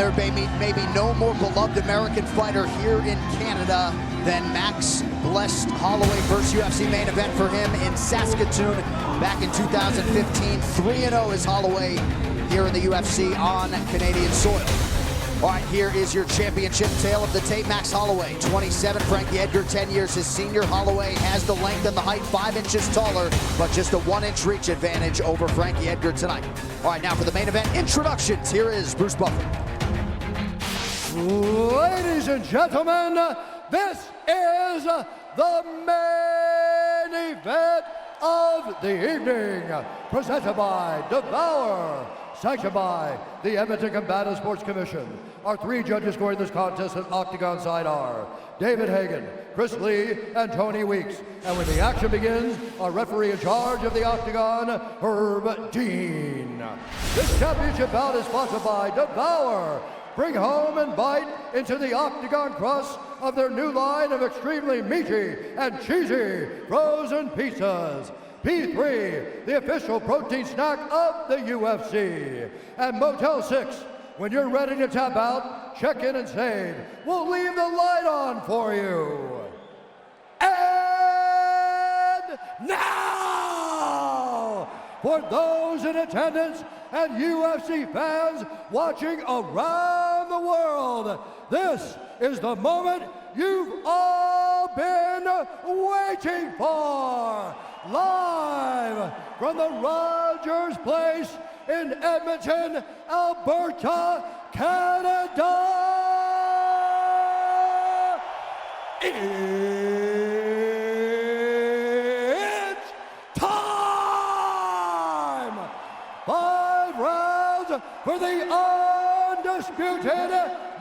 there may be no more beloved American fighter here in Canada than Max Blessed Holloway. First UFC main event for him in Saskatoon back in 2015. 3-0 is Holloway here in the UFC on Canadian soil. All right, here is your championship tale of the tape. Max Holloway, 27. Frankie Edgar, 10 years his senior. Holloway has the length and the height, 5 inches taller, but just a 1-inch reach advantage over Frankie Edgar tonight. All right, now for the main event introductions. Here is Bruce Buffer. Ladies and gentlemen, this is the main event of the evening, presented by Devour, sanctioned by the Edmonton Combative Sports Commission. Our 3 judges scoring this contest at Octagon side are David Hagan, Chris Lee, and Tony Weeks. And when the action begins, our referee in charge of the Octagon, Herb Dean. This championship bout is sponsored by Devour. Bring home and bite into the Octagon crust of their new line of extremely meaty and cheesy frozen pizzas. P3, the official protein snack of the UFC. And Motel 6, when you're ready to tap out, check in and say, we'll leave the light on for you. And now, for those in attendance and UFC fans watching around the world, this is the moment you've all been waiting for. Live from the Rogers Place in Edmonton, Alberta, Canada. It's time! 5 rounds for the undisputed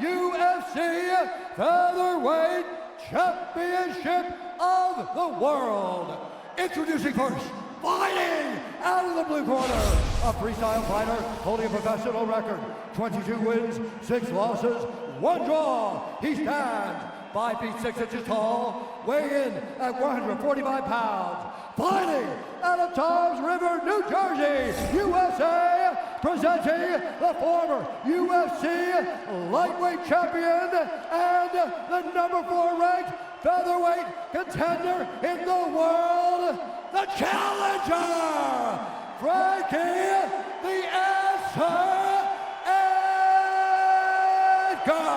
UFC Featherweight Championship of the World. Introducing first, fighting out of the blue corner, a freestyle fighter holding a professional record, 22 wins, 6 losses, 1 draw. He stands 5 feet 6 inches tall, weighing in at 145 pounds. Fighting out of Toms River, New Jersey, USA, presenting the former UFC lightweight champion and the number 4 ranked featherweight contender in the world, the challenger, Frankie the Answer Edgar.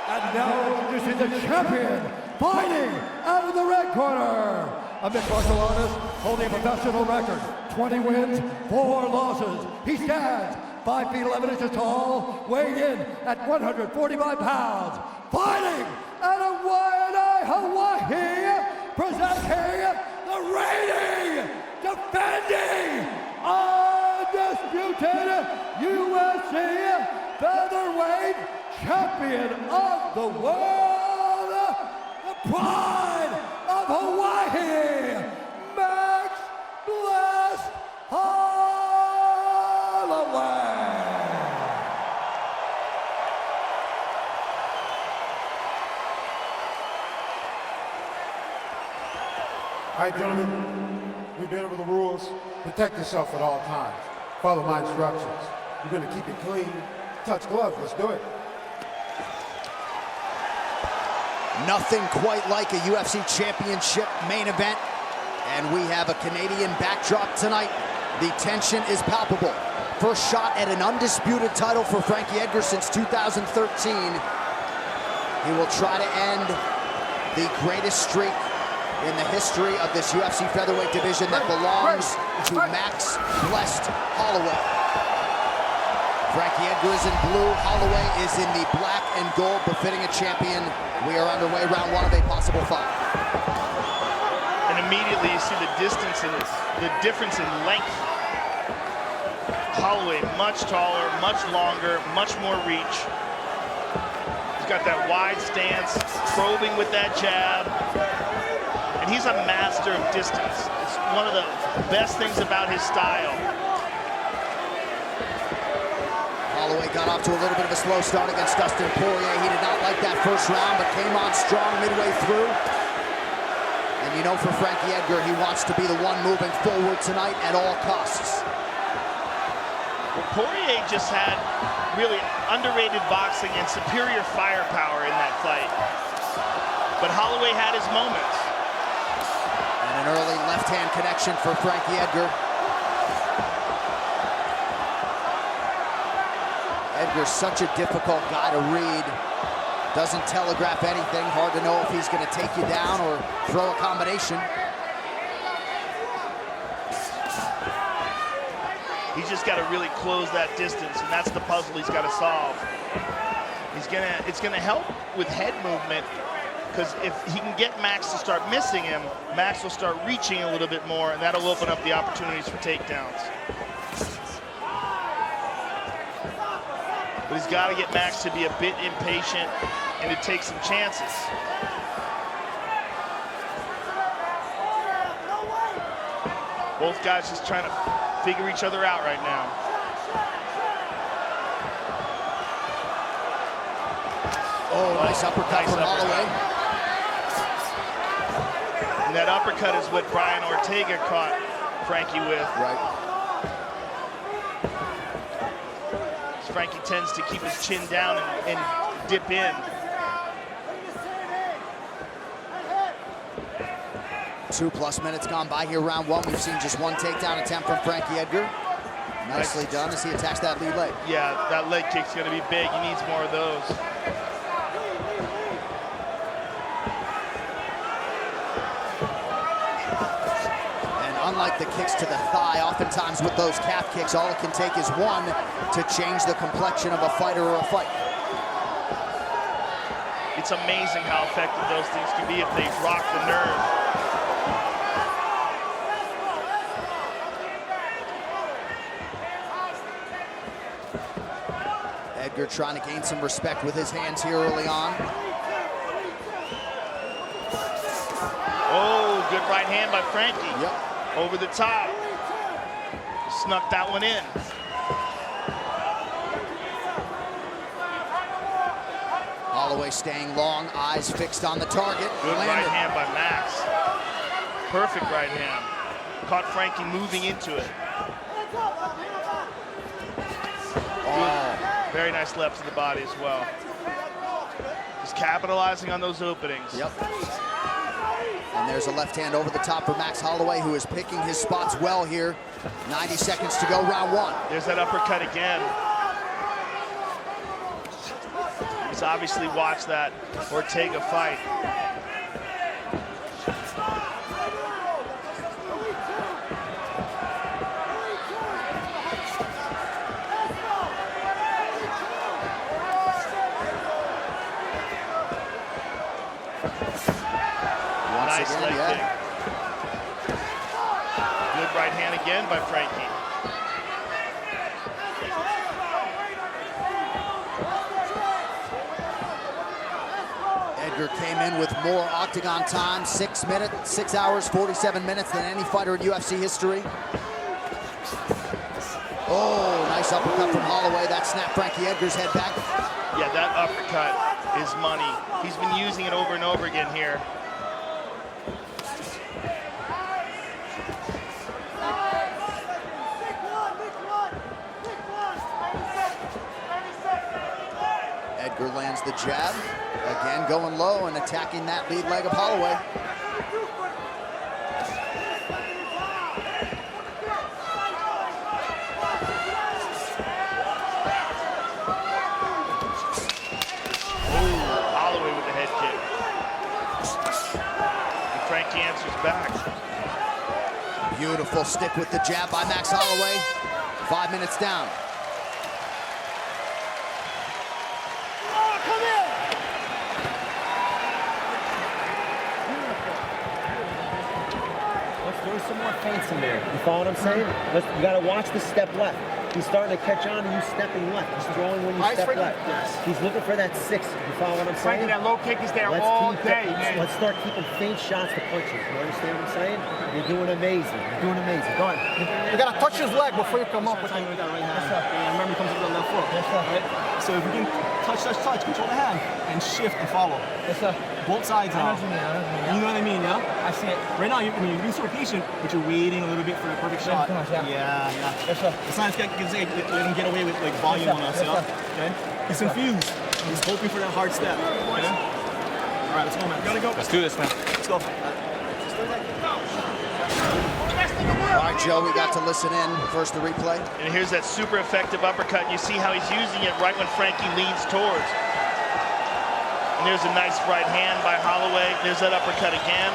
And now introducing the champion, fighting out of the red corner, a mixed martial artist holding a professional record, 20 wins, 4 losses. He stands 5 feet 11 inches tall, weighing in at 145 pounds. Fighting out of Waianae, Hawaii, presenting the reigning, defending, undisputed UFC featherweight champion of the world, the pride of Hawaii, Max Blessed Holloway. All right, gentlemen, we've been over the rules. Protect yourself at all times. Follow my instructions. We're going to keep it clean. Touch gloves. Let's do it. Nothing quite like a UFC championship main event, and we have a Canadian backdrop tonight. The tension is palpable. First shot at an undisputed title for Frankie Edgar since 2013. He will try to end the greatest streak in the history of this UFC featherweight division that belongs to Max Blessed Holloway. Frankie Edgar is in blue, Holloway is in the black and gold, befitting a champion. We are underway, round 1 of a possible fight. And immediately you see the distance and the difference in length. Holloway much taller, much longer, much more reach. He's got that wide stance, probing with that jab. And he's a master of distance. It's one of the best things about his style. Holloway got off to a little bit of a slow start against Dustin Poirier. He did not like that first round, but came on strong midway through. And you know, for Frankie Edgar, he wants to be the one moving forward tonight at all costs. Poirier just had really underrated boxing and superior firepower in that fight. But Holloway had his moments. And an early left-hand connection for Frankie Edgar. Edgar's such a difficult guy to read. Doesn't telegraph anything. Hard to know if he's going to take you down or throw a combination. He's just got to really close that distance, and that's the puzzle he's got to solve. It's gonna help with head movement, because if he can get Max to start missing him, Max will start reaching a little bit more, and that'll open up the opportunities for takedowns. But he's got to get Max to be a bit impatient and to take some chances. Both guys just trying to figure each other out right now. Oh, nice uppercut from Holloway. And that uppercut is what Brian Ortega caught Frankie with. Right. Frankie tends to keep his chin down and dip in. 2+ minutes gone by here, round one. We've seen just one takedown attempt from Frankie Edgar. Nicely done as he attacks that lead leg. Yeah, that leg kick's gonna be big. He needs more of those. And unlike the kicks to the thigh, oftentimes with those calf kicks, all it can take is one to change the complexion of a fighter or a fight. It's amazing how effective those things can be if they rock the nerve. Edgar trying to gain some respect with his hands here early on. Oh, good right hand by Frankie. Yep. Over the top. Snuck that one in. Holloway staying long, eyes fixed on the target. Good Landed. right hand by Max. Perfect right hand. Caught Frankie moving into it. Oh. Very nice left to the body as well. Just capitalizing on those openings. Yep. And there's a left hand over the top for Max Holloway, who is picking his spots well here. 90 seconds to go, round one. There's that uppercut again. He's obviously watched that Ortega fight. Nice leg kick. Good right hand again by Frankie. Edgar came in with more octagon time, 6 hours, 47 minutes than any fighter in UFC history. Oh, nice uppercut from Holloway. That snapped Frankie Edgar's head back. Yeah, that uppercut is money. He's been using it over and over again here. Edgar lands the jab. Again, going low and attacking that lead leg of Holloway. Holloway with the head kick. And Frankie answers back. Beautiful stick with the jab by Max Holloway. 5 minutes down. There's some more feints in there. You follow what I'm saying? You got to watch the step left. He's starting to catch on to you stepping left. He's throwing when you step left. Yes. He's looking for that 6. You follow what I'm saying? Frankie, that low kick is there all day, man. Let's start keeping feint shots to punches. You understand what I'm saying? You're doing amazing. You're doing amazing. Go ahead. You got to touch his leg before you come up with it. Remember, he comes with the left foot. Right? So if we can touch, control the hand, and shift and follow. Yes, sir. Both sides I know now. what you mean. I know what you mean. You know what I mean, yeah? I see it. Right now, you're being super patient, but you're waiting a little bit for the perfect shot. Yeah. Yeah. Yes, sir. It's not let him get away with like volume on us, yeah? Okay? He's confused. He's hoping for that hard step. Okay? All right, let's go, man. Gotta go. Let's do this, man. Let's go. All right, Joe, we got to listen in. First, the replay. And here's that super effective uppercut. You see how he's using it right when Frankie leans towards. And there's a nice right hand by Holloway. There's that uppercut again.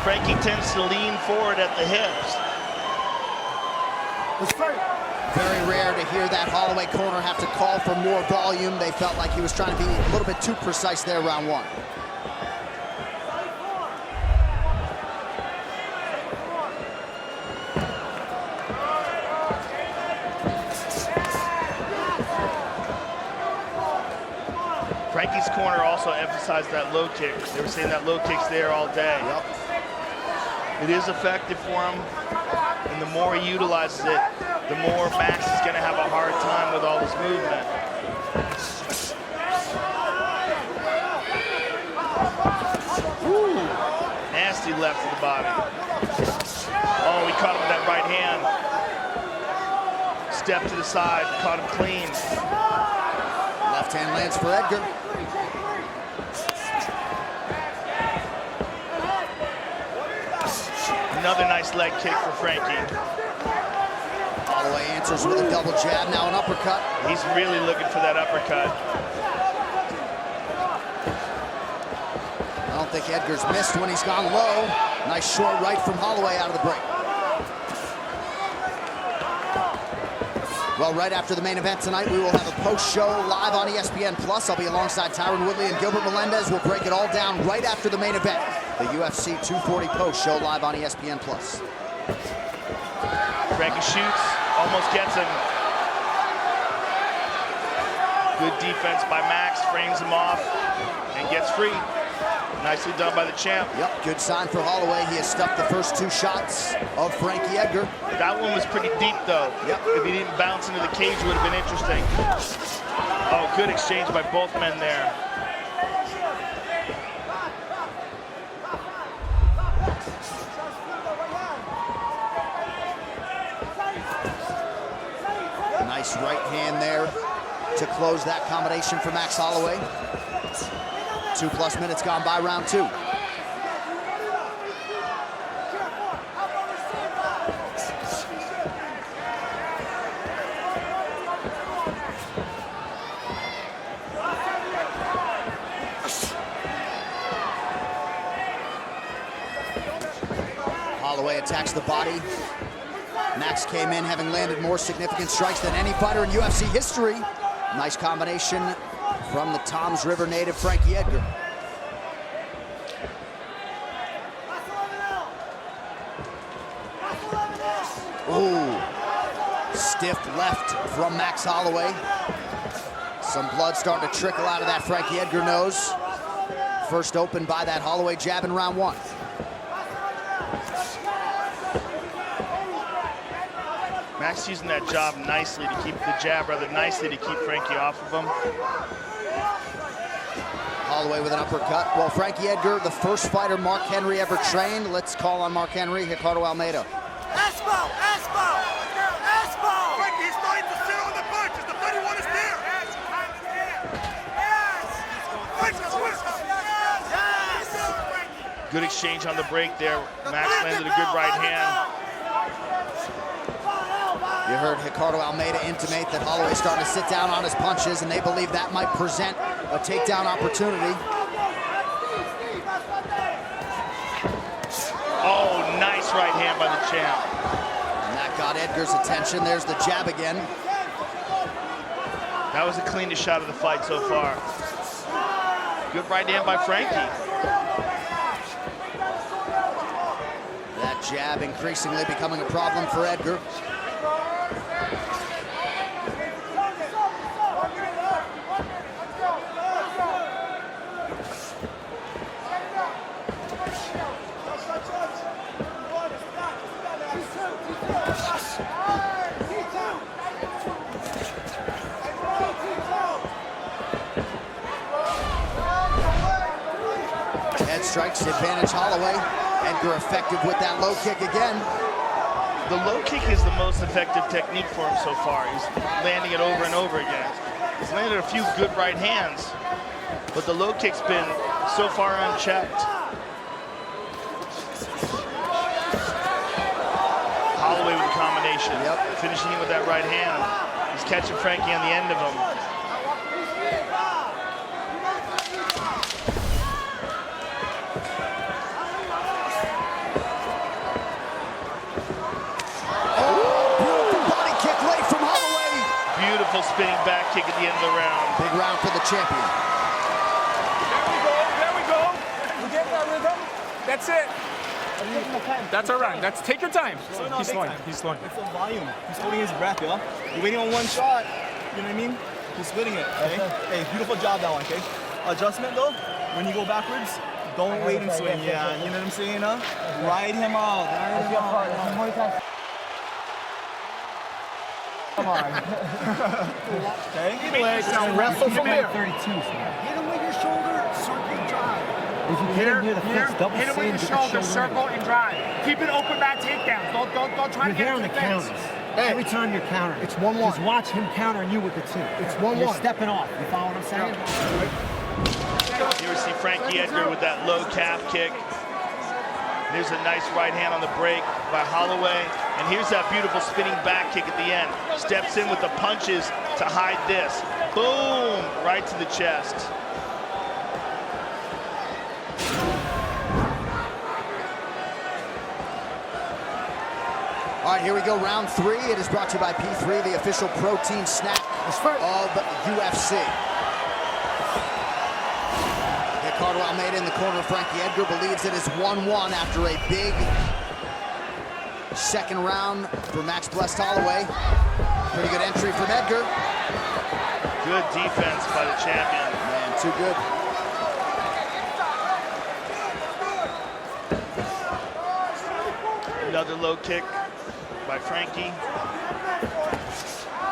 Frankie tends to lean forward at the hips. Let's fight. Very rare to hear that Holloway corner have to call for more volume. They felt like he was trying to be a little bit too precise there round one. Frankie's corner also emphasized that low kick. They were saying that low kick's there all day. Yep. It is effective for him, and the more he utilizes it, the more Max is going to have a hard time with all his movement. Ooh, nasty left to the body. Oh, he caught him with that right hand. Step to the side, caught him clean. Left hand lands for Edgar. Another nice leg kick for Frankie. Holloway answers with a double jab, now an uppercut. He's really looking for that uppercut. I don't think Edgar's missed when he's gone low. Nice short right from Holloway out of the break. Well, right after the main event tonight, we will have a post-show live on ESPN+. I'll be alongside Tyron Woodley and Gilbert Melendez. We'll break it all down right after the main event. The UFC 240 post-show live on ESPN+. Frankie shoots, almost gets him. Good defense by Max, frames him off, and gets free. Nicely done by the champ. Yep, good sign for Holloway. He has stuffed the first two shots of Frankie Edgar. That one was pretty deep, though. Yep. If he didn't bounce into the cage, it would have been interesting. Oh, good exchange by both men there. Nice right hand there to close that combination for Max Holloway. 2+ minutes gone by round two. Holloway attacks the body. Max came in having landed more significant strikes than any fighter in UFC history. Nice combination from the Toms River native Frankie Edgar. Ooh, stiff left from Max Holloway. Some blood starting to trickle out of that Frankie Edgar nose. First opened by that Holloway jab in round one. Max using that jab nicely to keep the jab, rather nicely to keep Frankie off of him. Holloway with an uppercut. Well, Frankie Edgar, the first fighter Mark Henry ever trained. Let's call on Mark Henry, Ricardo Almeida. Espo! Frankie, he's starting to sit on the punches. The 31 is there. Good exchange on the break there. Max landed a good right hand. You heard Ricardo Almeida intimate that Holloway's starting to sit down on his punches, and they believe that might present a takedown opportunity. Oh, nice right hand by the champ. And that got Edgar's attention. There's the jab again. That was the cleanest shot of the fight so far. Good right hand by Frankie. That jab increasingly becoming a problem for Edgar. strikes, advantage Holloway. Edgar effective with that low kick again. The low kick is the most effective technique for him so far. He's landing it over and over again. He's landed a few good right hands, but the low kick's been so far unchecked. Holloway with a combination. Yep. Finishing with that right hand. He's catching Frankie on the end of him. Beautiful spinning back kick at the end of the round. Big round for the champion. There we go. You get that rhythm? That's it. That's all right. Take your time. He's slowing. It's a volume. He's holding his breath, yo. You're waiting on one shot. You know what I mean? He's splitting it, okay? Hey, beautiful job that one, okay? Adjustment, though, when you go backwards, don't wait and swing. Yeah, you know what I'm saying, huh? Ride him out. Come on. Okay. Wrestle from there. 32. Hit him with your shoulder, circle, drive. If you hit him near the fence, double hit him with your shoulder, circle, and drive. Keep it open back takedowns. Don't try to get on the counters. Every time you're countering, it's 1-1. Just watch him countering you with the two. It's 1-1. You're stepping off. You follow what I'm saying? Here we see Frankie Edgar with that low calf kick. There's a nice right hand on the break by Holloway. And here's that beautiful spinning back kick at the end. Steps in with the punches to hide this. Boom! Right to the chest. All right, here we go, round 3. It is brought to you by P3, the official protein snack of UFC. Cardwell made in the corner of Frankie Edgar, believes it is 1-1 after a big second round for Max Blessed Holloway. Pretty good entry from Edgar. Good defense by the champion. Man, too good. Another low kick by Frankie.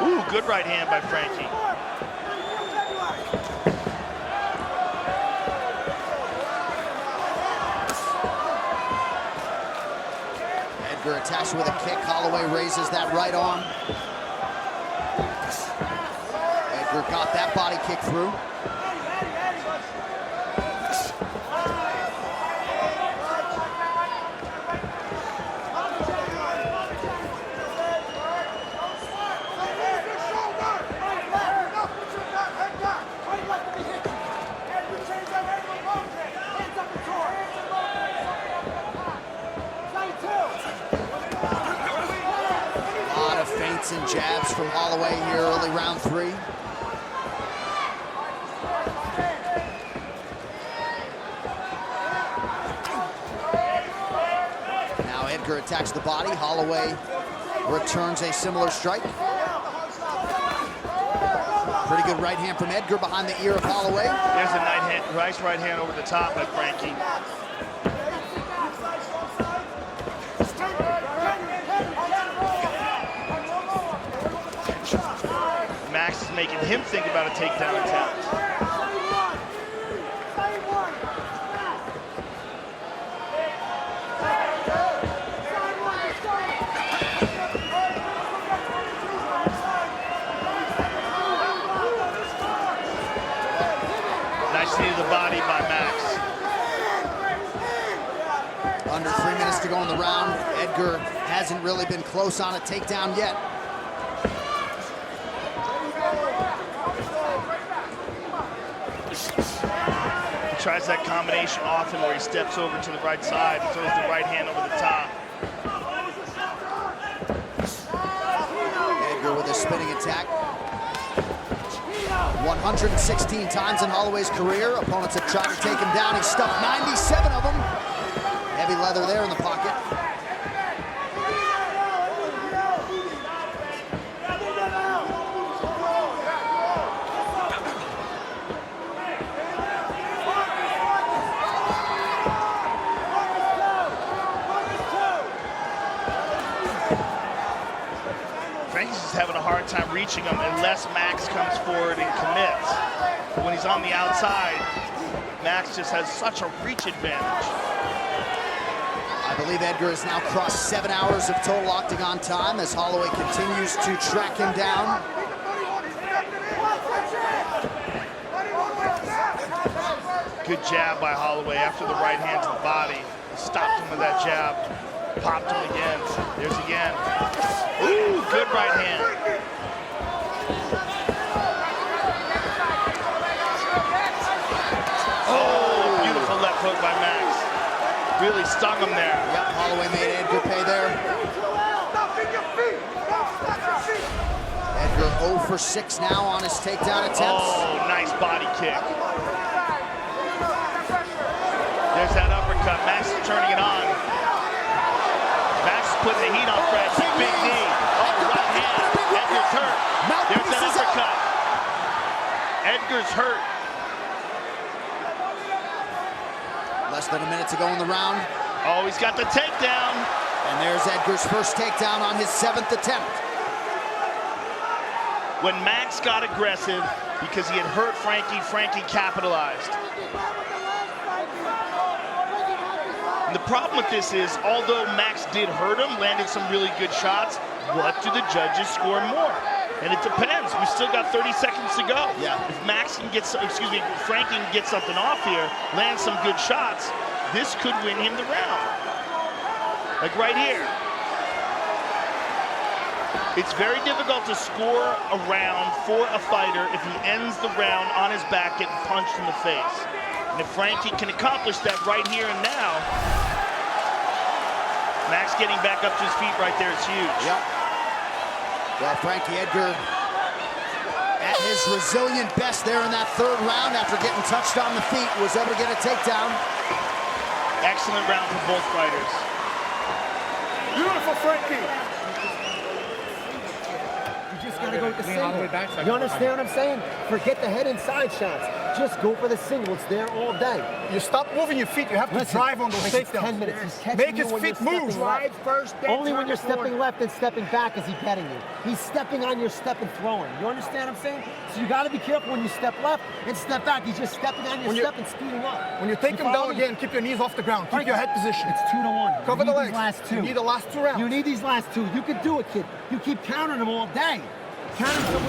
Ooh, good right hand by Frankie. Edgar attached with a kick. Holloway raises that right arm. Edgar got that body kick through. And jabs from Holloway here early round 3. Now Edgar attacks the body. Holloway returns a similar strike. Pretty good right hand from Edgar behind the ear of Holloway. There's a nice right hand over the top by Frankie. Max is making him think about a takedown attempt. Nice knee to the body by Max. Under 3 minutes to go in the round. Edgar hasn't really been close on a takedown yet. Tries that combination often where he steps over to the right side and throws the right hand over the top. Edgar with a spinning attack. 116 times in Holloway's career. Opponents have tried to take him down. He stuffed 97 of them. Heavy leather there in the pocket. Having a hard time reaching him unless Max comes forward and commits. When he's on the outside, Max just has such a reach advantage. I believe Edgar has now crossed 7 hours of total octagon time as Holloway continues to track him down. Good jab by Holloway after the right hand to the body. Stopped him with that jab. Popped him again. There's again. Ooh, good right hand. Oh, beautiful left hook by Max. Really stung him there. Yep, Holloway made Edgar pay there. Edgar 0 for 6 now on his takedown attempts. Oh, nice body kick. There's that uppercut. Max is turning it on. Max is putting the heat on Fred. Big knee. Oh, right hand. Edgar's hurt. There's that uppercut. Edgar's hurt. Less than a minute to go in the round. Oh, he's got the takedown. And there's Edgar's first takedown on his 7th attempt. When Max got aggressive because he had hurt Frankie, Frankie capitalized. And the problem with this is, although Max did hurt him, landed some really good shots, what do the judges score more? And it depends. We still got 30 seconds to go. Yeah. If Max can get, Frankie can get something off here, land some good shots, this could win him the round. Like right here. It's very difficult to score a round for a fighter if he ends the round on his back getting punched in the face. And if Frankie can accomplish that right here and now, Max getting back up to his feet right there is huge. Yep. Well, Frankie Edgar at his resilient best there in that 3rd round after getting touched on the feet, was able to get a takedown. Excellent round for both fighters. Beautiful, Frankie. You just gotta go with the single. You understand what I'm saying? Forget the head and side shots. Just go for the single. It's there all day. You stop moving your feet. You have to drive on those takedowns. 10 minutes. He's catching Make you his when feet you're move. stepping left. First, Only when you're stepping left and stepping back is he getting you. He's stepping on your step and throwing. You understand what I'm saying? So you got to be careful when you step left and step back. He's just stepping on your step and speeding up. When you take him down again, keep your knees off the ground. Keep your head position. It's 2-1. Cover the legs. Last 2. You need the last 2 rounds. You need these last 2. You can do it, kid. You keep counting them all day. Count them.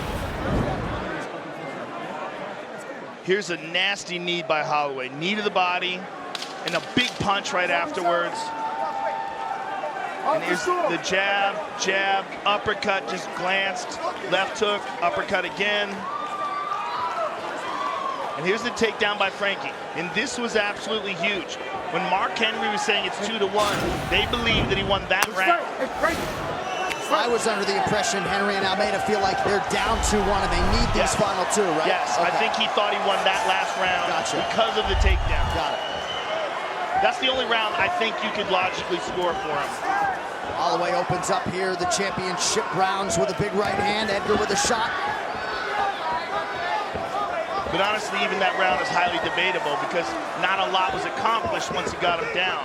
Here's a nasty knee by Holloway. Knee to the body and a big punch right afterwards. And here's the jab, jab, uppercut, just glanced. Left hook, uppercut again. And here's the takedown by Frankie. And this was absolutely huge. When Mark Henry was saying it's 2-1, they believed that he won that round. I was under the impression Henry and Almeida feel like they're down 2-1 and they need these final 2, right? Yes, okay. I think he thought he won that last round because of the takedown. Got it. That's the only round I think you could logically score for him. Holloway opens up here the championship rounds with a big right hand. Edgar with a shot. But honestly, even that round is highly debatable because not a lot was accomplished once he got him down.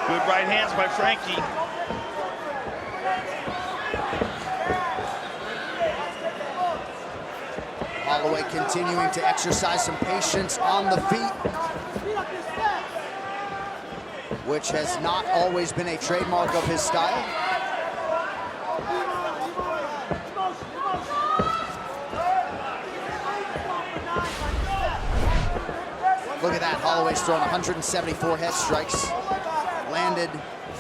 Good right hands by Frankie. Holloway continuing to exercise some patience on the feet, which has not always been a trademark of his style. Look at that, Holloway's thrown 174 head strikes, landed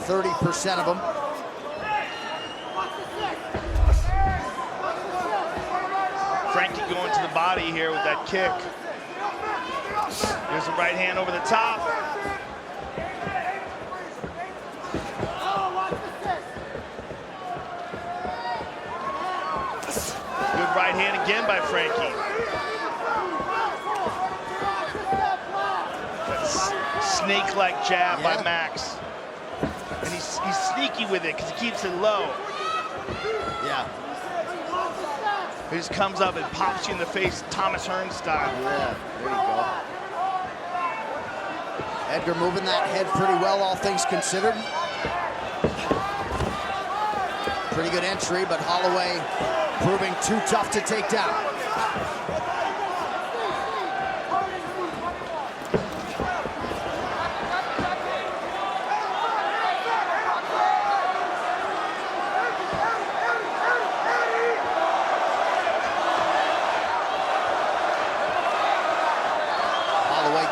30% of them. Frankie going to the body here with that kick. There's a right hand over the top. Good right hand again by Frankie. Snake-like jab by Max. And he's sneaky with it because he keeps it low. Yeah. He just comes up and pops you in the face, Thomas Hearns style. Yeah, there you go. Edgar moving that head pretty well, all things considered. Pretty good entry, but Holloway proving too tough to take down.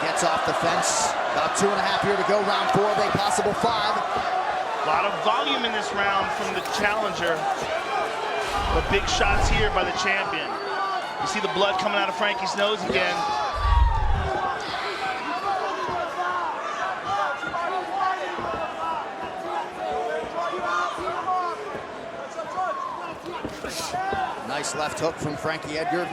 Gets off the fence. About 2.5 here to go. Round 4 of a possible 5. A lot of volume in this round from the challenger. But big shots here by the champion. You see the blood coming out of Frankie's nose again. Nice left hook from Frankie Edgar.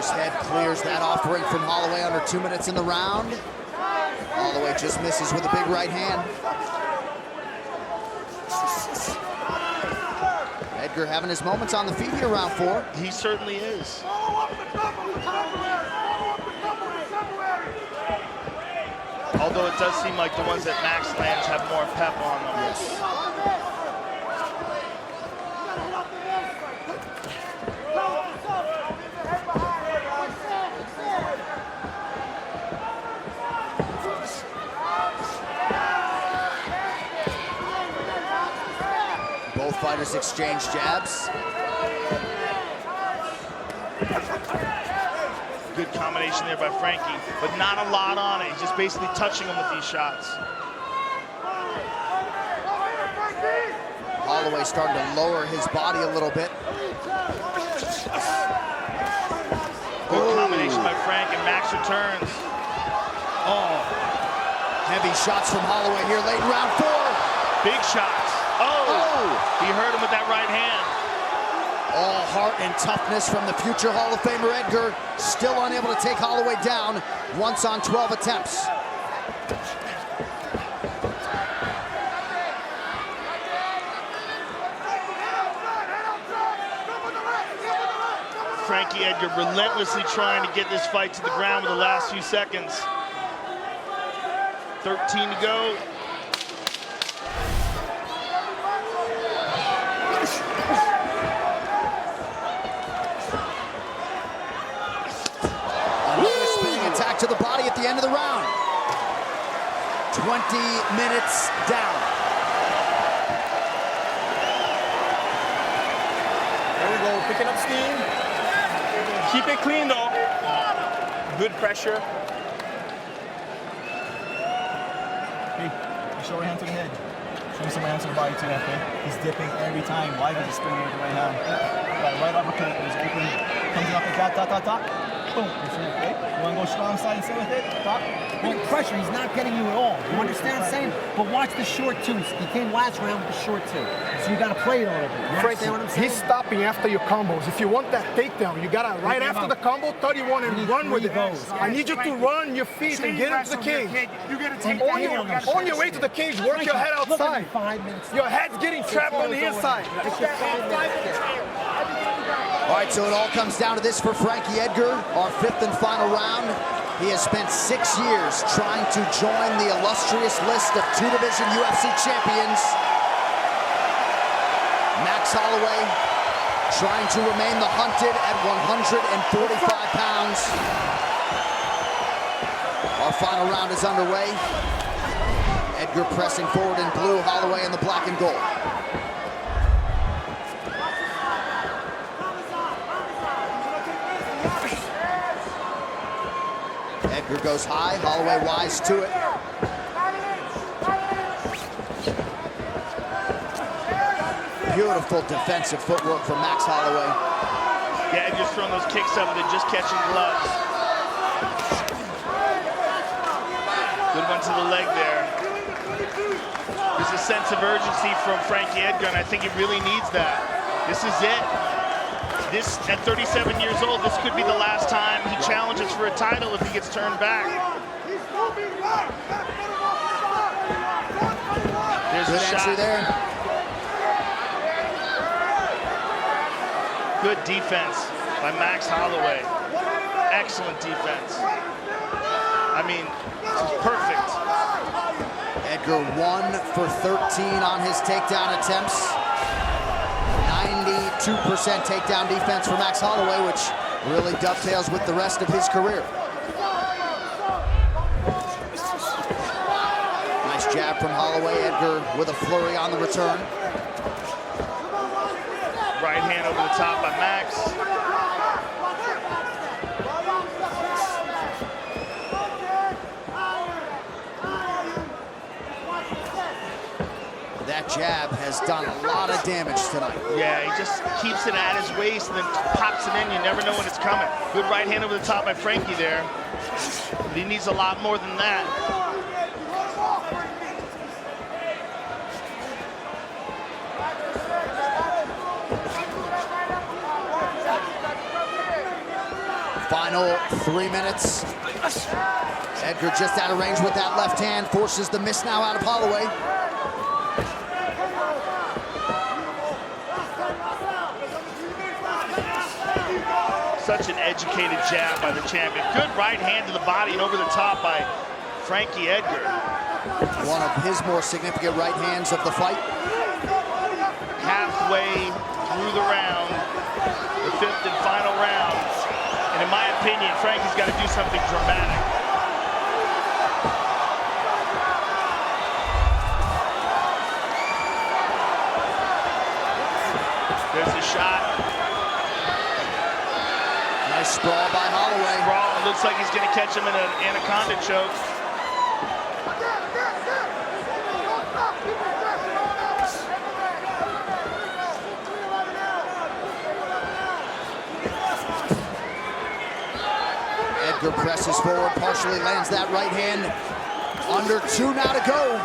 Head clears that offering from Holloway under 2 minutes in the round. Holloway just misses with a big right hand. Edgar having his moments on the feet here, round 4. He certainly is. Although it does seem like the ones that Max lands have more pep on them. Yes. Both fighters exchange jabs. Good combination there by Frankie, but not a lot on it. He's just basically touching him with these shots. Holloway starting to lower his body a little bit. Good combination by Frank, and Max returns. Oh, heavy shots from Holloway here late in round 4. Big shots. He hurt him with that right hand. All heart and toughness from the future Hall of Famer Edgar, still unable to take Holloway down once on 12 attempts. Frankie Edgar relentlessly trying to get this fight to the ground with the last few seconds. 13 to go. To the body at the end of the round. 20 minutes down. There we go, picking up steam. Keep it clean though. Good pressure. Hey, show your hand to the head. Show me some hand to the body too, okay? He's dipping every time. Why does he spring with the right hand? Right uppercut is open. Comes up like that, Boom. Okay. You want to go strong side and sit with it? Top. Well, pressure, he's not getting you at all. You understand what I'm saying? But watch the short two. He came last round with the short two. So you got to play it a little bit. You understand what I'm saying? He's stopping after your combos. If you want that takedown, you got to, right after the combo, 31 and run with it. I need you to run your feet and get into the cage. You got to take On your way to the cage, work your head outside. 5 minutes. Your head's getting trapped on the inside. All right, so it all comes down to this for Frankie Edgar, our 5th and final round. He has spent 6 years trying to join the illustrious list of 2-division UFC champions. Max Holloway trying to remain the hunted at 145 pounds. Our final round is underway. Edgar pressing forward in blue, Holloway in the black and gold. Edgar goes high, Holloway wise to it. Beautiful defensive footwork from Max Holloway. Yeah, Edgar's throwing those kicks up, they're just catching gloves. Good one to the leg there. This is sense of urgency from Frankie Edgar, and I think he really needs that. This is it. This, at 37 years old, this could be the last time he challenges for a title if he gets turned back. There's Good a shot. entry there. Good defense by Max Holloway. Excellent defense. I mean, this is perfect. Edgar 1 for 13 on his takedown attempts. 92% takedown defense for Max Holloway, which really dovetails with the rest of his career. Nice jab from Holloway. Edgar with a flurry on the return. Right hand over the top by Max. That jab has done a lot of damage tonight. Yeah, he just keeps it at his waist and then pops it in. You never know when it's coming. Good right hand over the top by Frankie there. But he needs a lot more than that. Final 3 minutes. Edgar just out of range with that left hand, forces the miss now out of Holloway. Such an educated jab by the champion. Good right hand to the body and over the top by Frankie Edgar. One of his more significant right hands of the fight. Halfway through the round, the 5th and final round. And in my opinion, Frankie's got to do something dramatic. There's a shot. Nice sprawl by Holloway. Sprawl. It looks like he's going to catch him in an anaconda choke. Edgar presses forward, partially lands that right hand. Under 2 now to go.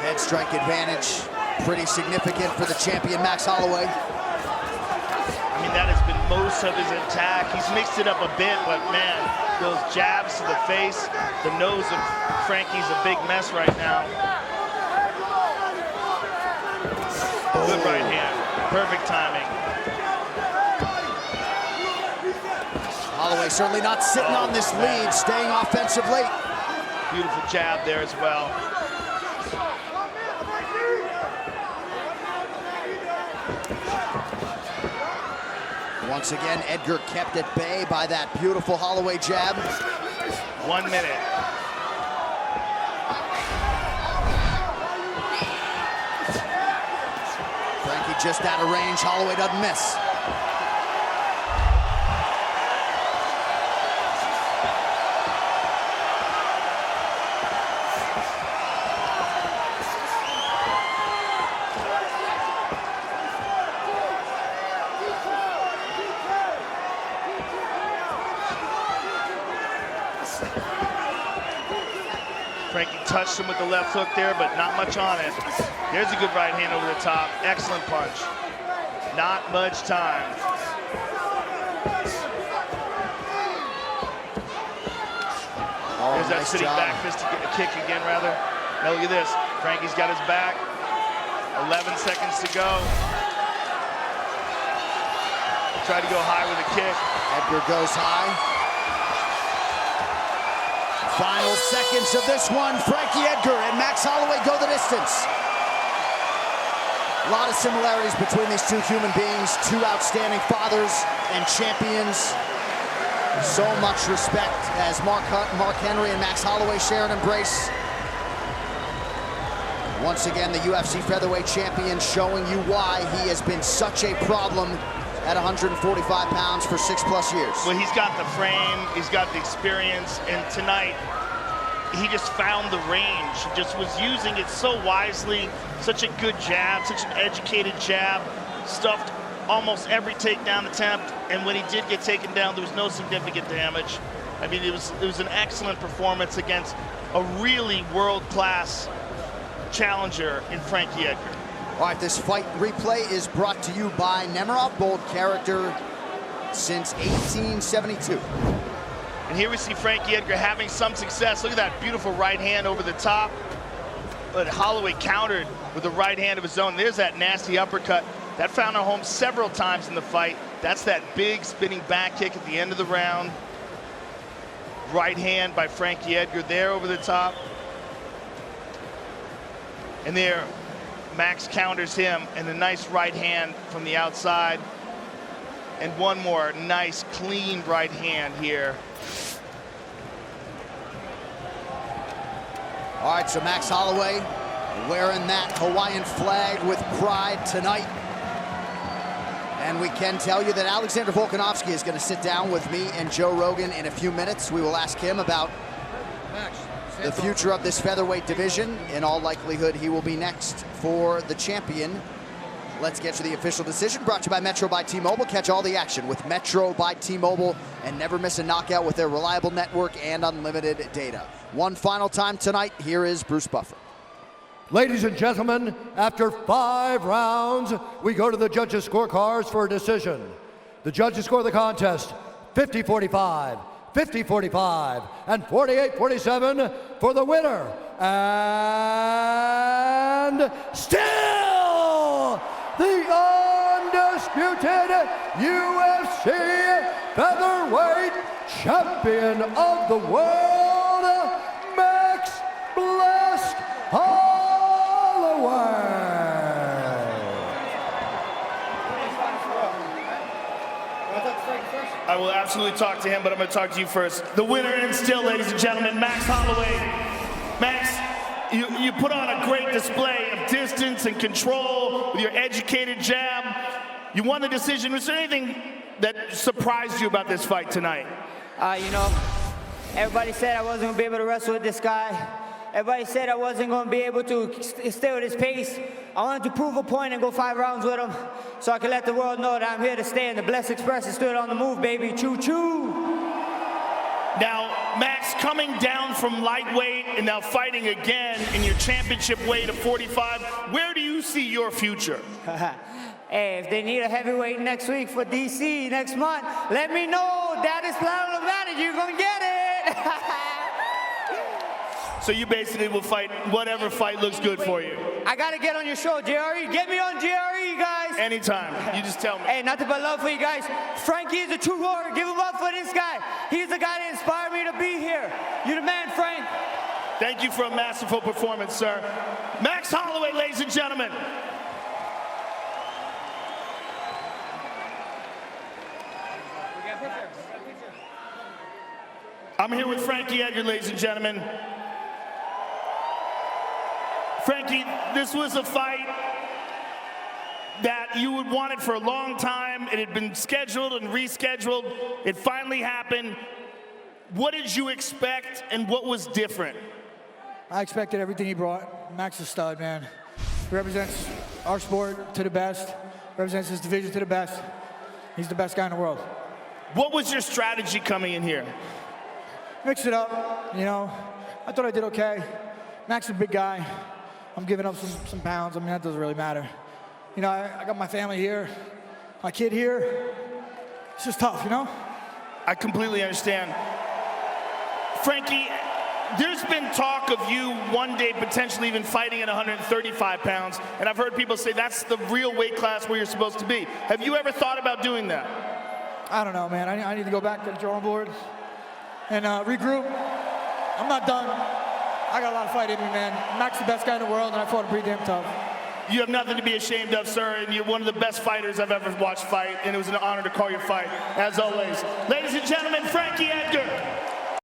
Head strike advantage, pretty significant for the champion, Max Holloway. I mean, that has been most of his attack. He's mixed it up a bit, but man, those jabs to the face, the nose of Frankie's a big mess right now. Good right hand, perfect timing. Holloway certainly not sitting on this lead, staying offensive late. Beautiful jab there as well. Once again, Edgar kept at bay by that beautiful Holloway jab. 1 minute. Frankie just out of range, Holloway doesn't miss. Frankie touched him with the left hook there, but not much on it. There's a good right hand over the top. Excellent punch. Not much time. Oh, There's that nice sitting job. back fist kick again, rather. Now look at this. Frankie's got his back. 11 seconds to go. Try to go high with a kick. Edgar goes high. Final seconds of this one. Frankie Edgar and Max Holloway go the distance. A lot of similarities between these two human beings, two outstanding fathers and champions. So much respect as Mark Henry and Max Holloway share an embrace. Once again, the UFC featherweight champion showing you why he has been such a problem at 145 pounds for 6+ years. Well, he's got the frame, he's got the experience, and tonight he just found the range. He just was using it so wisely. Such a good jab, such an educated jab. Stuffed almost every takedown attempt, and when he did get taken down, there was no significant damage. I mean, it was an excellent performance against a really world-class challenger in Frankie Edgar. All right, this fight replay is brought to you by Nemiroff, bold character since 1872. And here we see Frankie Edgar having some success. Look at that beautiful right hand over the top. But Holloway countered with a right hand of his own. There's that nasty uppercut. That found a home several times in the fight. That's that big spinning back kick at the end of the round. Right hand by Frankie Edgar there over the top. And there, Max counters him, and a nice right hand from the outside. And one more nice, clean right hand here. All right, so Max Holloway wearing that Hawaiian flag with pride tonight. And we can tell you that Alexander Volkanovski is going to sit down with me and Joe Rogan in a few minutes. We will ask him about the future of this featherweight division. In all likelihood, he will be next for the champion. Let's get to the official decision, brought to you by Metro by T-Mobile. Catch all the action with Metro by T-Mobile and never miss a knockout with their reliable network and unlimited data. One final time tonight, here is Bruce Buffer. Ladies and gentlemen, after 5 rounds, we go to the judges' scorecards for a decision. The judges score the contest 50-45, 50-45, and 48-47 for the winner. And still the undisputed UFC featherweight champion of the world, Max Blessed Holloway. I will absolutely talk to him, but I'm going to talk to you first. The winner and still, ladies and gentlemen, Max Holloway. Max, you put on a great display of distance and control with your educated jab. You won the decision. Was there anything that surprised you about this fight tonight? You know, everybody said I wasn't going to be able to wrestle with this guy. Everybody said I wasn't going to be able to stay with his pace. I wanted to prove a point and go 5 rounds with him so I could let the world know that I'm here to stay, and the Blessed Express is still on the move, baby. Choo-choo. Now, Max, coming down from lightweight and now fighting again in your championship weight of 45, where do you see your future? Hey, if they need a heavyweight next week for DC next month, let me know. Daddy's Platinum Advantage, you're going to get it. So you basically will fight whatever fight looks good for you. I got to get on your show, JRE. Get me on JRE, guys. Anytime. You just tell me. Hey, nothing but love for you guys. Frankie is a true warrior. Give him up for this guy. He's the guy that inspired me to be here. You're the man, Frank. Thank you for a masterful performance, sir. Max Holloway, ladies and gentlemen. I'm here with Frankie Edgar, ladies and gentlemen. Frankie, this was a fight that you had wanted for a long time. It had been scheduled and rescheduled. It finally happened. What did you expect and what was different? I expected everything he brought. Max is a stud, man. He represents our sport to the best, represents his division to the best. He's the best guy in the world. What was your strategy coming in here? Mixed it up, you know. I thought I did okay. Max is a big guy. I'm giving up some pounds. I mean, that doesn't really matter. You know, I got my family here, my kid here. It's just tough, you know? I completely understand. Frankie, there's been talk of you one day potentially even fighting at 135 pounds, and I've heard people say that's the real weight class where you're supposed to be. Have you ever thought about doing that? I don't know, man. I need to go back to the drawing board and regroup. I'm not done. I got a lot of fight in me, man. Max the best guy in the world, and I fought him pretty damn tough. You have nothing to be ashamed of, sir, and you're one of the best fighters I've ever watched fight, and it was an honor to call your fight, as always. Ladies and gentlemen, Frankie Edgar.